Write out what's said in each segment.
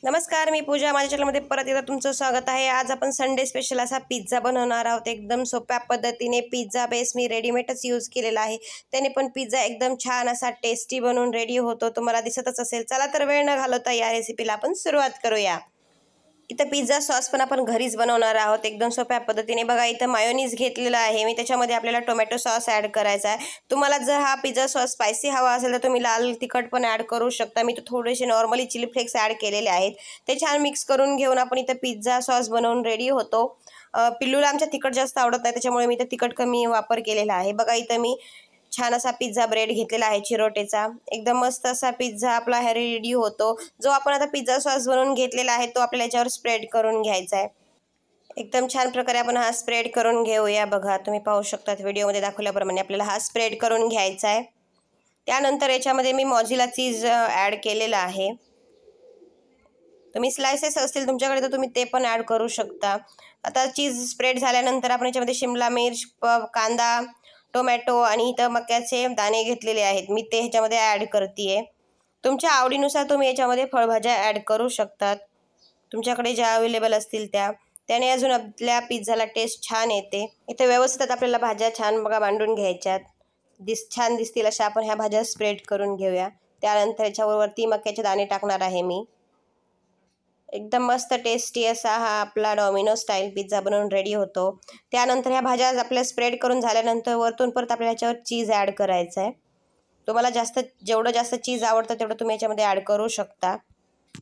नमस्कार, मी पूजा. माझ्या चॅनलमध्ये परत एकदा तुमचं स्वागत आहे. आज आपण संडे स्पेशल असा पिझ्झा बनवणार आहोत. एकदम सोप्या पद्धतीने पिझ्झा बेस मी रेडीमेडच यूज केलेला आहे. त्याने पण पिझ्झा एकदम छान असा टेस्टी बनवून रेडी होतो. तुम्हाला दिसतच असेल. चला तर वेळ न घालवता या रेसिपीला आपण सुरुवात करूया. इथं पिझ्झा सॉस पण आपण घरीच बनवणार आहोत एकदम सोप्या पद्धतीने. बघा इथं मायोनीज घेतलेला आहे मी. त्याच्यामध्ये आपल्याला टोमॅटो सॉस ॲड करायचा आहे. तुम्हाला जर हा पिझ्झा सॉस स्पायसी हवा असेल तर तुम्ही लाल तिखट पण ॲड करू शकता. मी तर थोडेसे नॉर्मली चिली फ्लेक्स ॲड केलेले आहेत. ते छान मिक्स करून घेऊन आपण इथं पिझ्झा सॉस बनवून रेडी होतो. पिल्लूला आमच्या तिखट जास्त आवडत नाही, त्याच्यामुळे मी इथं तिखट कमी वापर केलेला आहे. बघा इथं मी छान असा पिझ्झा ब्रेड घेतलेला आहे चिरोटेचा. एकदम मस्त असा पिझ्झा आपला हा रेडी होतो. जो आपण आता पिझ्झा सॉस बनवून घेतलेला आहे तो आपल्याला याच्यावर स्प्रेड करून घ्यायचा आहे. एकदम छान प्रकारे आपण हा स्प्रेड करून घेऊया. बघा तुम्ही पाहू शकता व्हिडिओमध्ये दाखवल्याप्रमाणे आपल्याला हा स्प्रेड करून घ्यायचा आहे. त्यानंतर याच्यामध्ये मी मॉझिला चीज ॲड केलेला आहे. तुम्ही स्लायसेस असतील तुमच्याकडे तर तुम्ही ते पण ॲड करू शकता. आता चीज स्प्रेड झाल्यानंतर आपण याच्यामध्ये शिमला मिर्च, कांदा, टोमॅटो आणि इथं मक्याचे दाणे घेतलेले आहेत. मी ते ह्याच्यामध्ये ॲड करते. तुमच्या आवडीनुसार तुम्ही याच्यामध्ये फळभाज्या ॲड करू शकतात, तुमच्याकडे ज्या अवेलेबल असतील त्या. त्याने अजून आपल्या पिझ्झाला टेस्ट छान येते. इथे व्यवस्थित आपल्याला भाज्या छान बघा मांडून घ्यायच्यात. छान दिसतील अशा आपण ह्या भाज्या स्प्रेड करून घेऊया. त्यानंतर याच्यावरती मक्याचे दाणे टाकणार आहे मी. एकदम मस्त टेस्टी असा हा आपला डॉमिनो स्टाईल पिझ्झा बनवून रेडी होतो. त्यानंतर ह्या भाज्या आपल्या स्प्रेड करून झाल्यानंतर वरतून परत आपल्याला याच्यावर चीज ॲड करायचं आहे. तुम्हाला जेवढं जास्त चीज आवडतं तेवढं तुम्ही याच्यामध्ये ॲड करू शकता.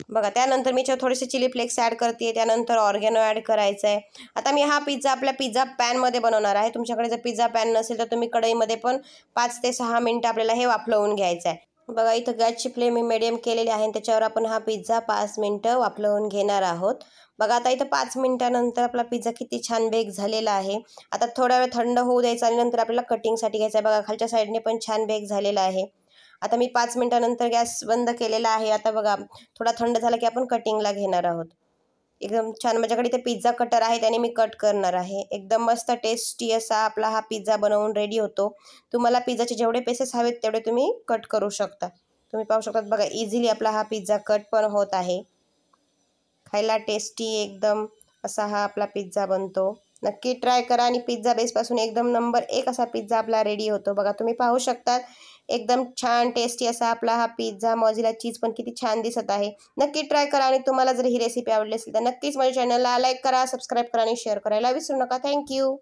बघा त्यानंतर मी याच्यावर थोडेसे चिली फ्लेक्स ॲड करते. त्यानंतर ऑर्गॅनो ॲड करायचं आहे. आता मी हा पिझ्झा आपल्या पिझ्झा पॅनमध्ये बनवणार आहे. तुमच्याकडे जर पिझ्झा पॅन नसेल तर तुम्ही कढईमध्ये पण 5 ते 6 मिनटं आपल्याला हे वाफलवून घ्यायचं आहे. बघा इथं गॅसची फ्लेम मी मिडियम केलेली आहे आणि त्याच्यावर आपण हा पिझ्झा 5 मिनटं वाफलवून घेणार आहोत. बघा आता इथं 5 मिनटानंतर आपला पिझ्झा किती छान बेक झालेला आहे. आता थोडा वेळ थंड होऊ द्यायचा आणि नंतर आपल्याला कटिंगसाठी घ्यायचा आहे. बघा खालच्या साईडने पण छान बेक झालेला आहे. आता मी 5 मिनटानंतर गॅस बंद केलेला आहे. आता बघा थोडा थंड झाला की आपण कटिंगला घेणार आहोत. एकदम छान माझ्याकडे इथे पिझ्झा कटर आहे, त्याने मी कट करणार आहे. एकदम मस्त टेस्टी असा आपला हा पिझ्झा बनवून रेडी होतो. तुम्हाला पिझ्झाचे जेवढे पीसेस हवेत तेवढे तुम्ही कट करू शकता. तुम्ही पाहू शकता बघा इझिली आपला हा पिझ्झा कट पण होत आहे. खायला टेस्टी एकदम असा हा आपला पिझ्झा बनतो. नक्की ट्राय करा आणि पिझ्झा बेसपासून एकदम नंबर 1 असा पिझ्झा आपला रेडी होतो. बघा तुम्ही पाहू शकता एकदम छान टेस्टी असा आपला हा पिझ्झा. मॉझिला चीज पण किती छान दिसत आहे. नक्की ट्राय करा आणि तुम्हाला जर ही रेसिपी आवडली असेल तर नक्कीच माझ्या चॅनलला लाईक करा, सबस्क्राईब करा आणि शेअर करायला विसरू नका. थँक्यू.